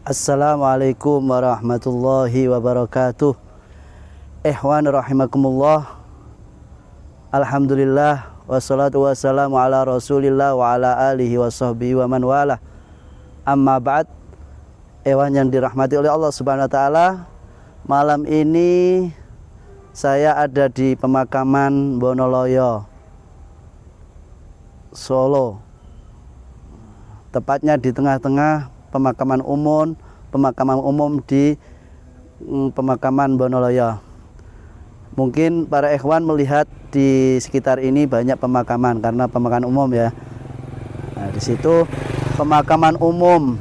Assalamualaikum warahmatullahi wabarakatuh. Ikhwan rahimakumullah. Alhamdulillah wassalatu wassalamu ala Rasulillah wa ala alihi wa sahbihi wa man wala. Amma ba'd. Ikhwan yang dirahmati oleh Allah Subhanahu wa taala, malam ini saya ada di pemakaman Bonoloyo, Solo. Tepatnya di tengah-tengah pemakaman umum di pemakaman Bonoloyo. Mungkin para ikhwan melihat di sekitar ini banyak pemakaman karena pemakaman umum ya. Nah, di situ pemakaman umum.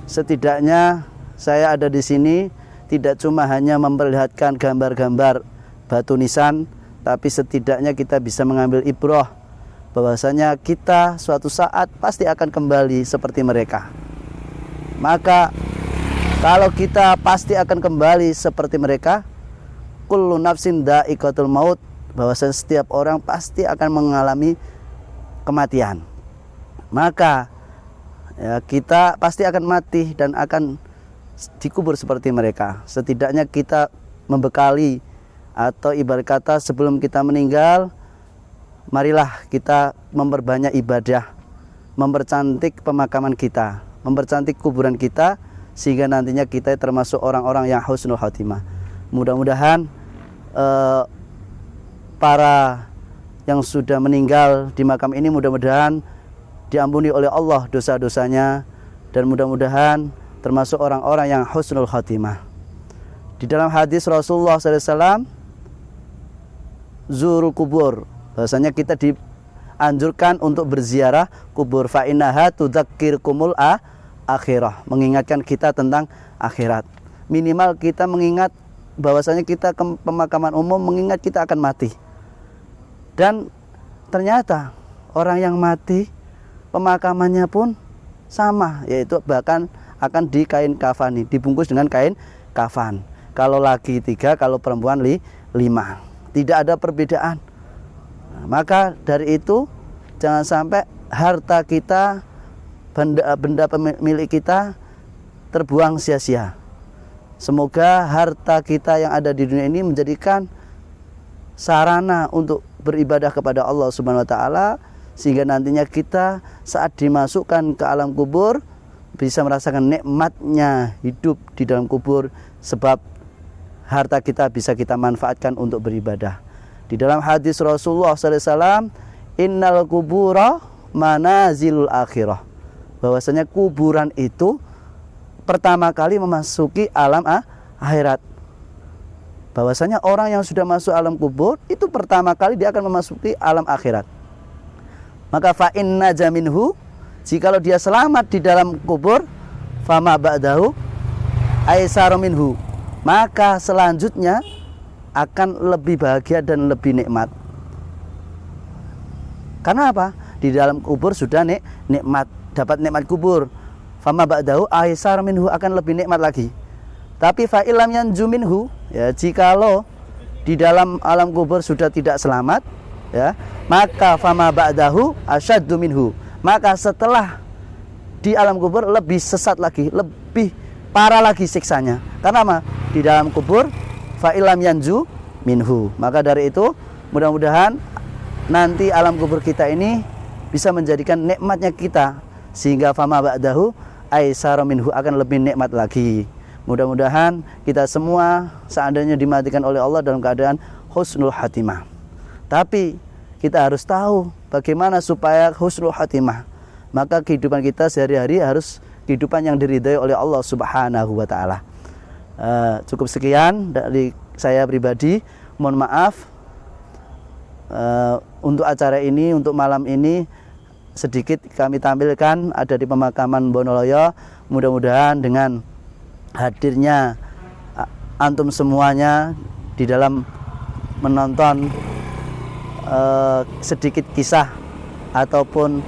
Setidaknya saya ada di sini tidak cuma hanya memperlihatkan gambar-gambar batu nisan, tapi setidaknya kita bisa mengambil ibrah bahwasanya kita suatu saat pasti akan kembali seperti mereka. Maka kalau kita pasti akan kembali seperti mereka, kullu nafsin dha'iqatul maut, bahwasanya setiap orang pasti akan mengalami kematian. Maka ya, kita pasti akan mati dan akan dikubur seperti mereka. Setidaknya kita membekali, atau ibarat kata sebelum kita meninggal, marilah kita memperbanyak ibadah, mempercantik pemakaman kita, mempercantik kuburan kita, sehingga nantinya kita termasuk orang-orang yang husnul khotimah. Mudah-mudahan para yang sudah meninggal di makam ini mudah-mudahan diampuni oleh Allah dosa-dosanya, dan mudah-mudahan termasuk orang-orang yang husnul khotimah. Di dalam hadis Rasulullah SAW, zurul kubur, bahasanya kita dianjurkan untuk berziarah kubur, fa innaha tudzakkirukumul akhirah, mengingatkan kita tentang akhirat. Minimal kita mengingat bahwasanya kita ke pemakaman umum, mengingat kita akan mati. Dan ternyata orang yang mati pemakamannya pun sama, yaitu bahkan akan di kain kafani, dibungkus dengan kain kafan. Kalau laki 3, kalau perempuan 5. Tidak ada perbedaan. Nah, maka dari itu jangan sampai harta kita, benda milik kita terbuang sia-sia. Semoga harta kita yang ada di dunia ini menjadikan sarana untuk beribadah kepada Allah Subhanahu wa taala, sehingga nantinya kita saat dimasukkan ke alam kubur bisa merasakan nikmatnya hidup di dalam kubur, sebab harta kita bisa kita manfaatkan untuk beribadah. Di dalam hadis Rasulullah SAW, innal kubura manazilul akhirah, bahwasanya kuburan itu pertama kali memasuki alam akhirat. Bahwasanya orang yang sudah masuk alam kubur itu pertama kali dia akan memasuki alam akhirat. Maka fa inna jaminhu, jikalau dia selamat di dalam kubur, fama ba'dahu aisaru minhu, maka selanjutnya akan lebih bahagia dan lebih nikmat. Karena apa? Di dalam kubur sudah nikmat, dapat nikmat kubur. Fama ba'dahu aisaru minhu, akan lebih nikmat lagi. Tapi fa ilam yanju minhu, ya, jikalau di dalam alam kubur sudah tidak selamat, ya, maka fama ba'dahu asyaddu minhu, maka setelah di alam kubur lebih sesat lagi, lebih parah lagi siksanya. Karena apa? Di dalam kubur fa ilam yanju minhu. Maka dari itu mudah-mudahan nanti alam kubur kita ini bisa menjadikan nikmatnya kita, sehingga fama ba'dahu aisaru minhu, akan lebih nikmat lagi. Mudah-mudahan kita semua seandainya dimatikan oleh Allah dalam keadaan husnul khatimah. Tapi kita harus tahu bagaimana supaya husnul khatimah. Maka kehidupan kita sehari-hari harus kehidupan yang diridhai oleh Allah Subhanahu wa taala. Cukup sekian dari saya pribadi. Mohon maaf untuk acara ini, untuk malam ini sedikit kami tampilkan ada di pemakaman Bonoloyo. Mudah-mudahan dengan hadirnya antum semuanya di dalam menonton sedikit kisah ataupun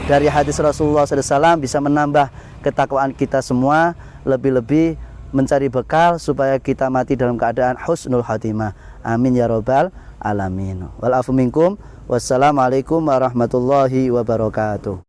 dari hadis Rasulullah SAW bisa menambah ketakwaan kita semua, lebih-lebih mencari bekal supaya kita mati dalam keadaan husnul khatimah. Amin ya rabbal alamin. Wal afu minkum. Wassalamualaikum warahmatullahi wabarakatuh.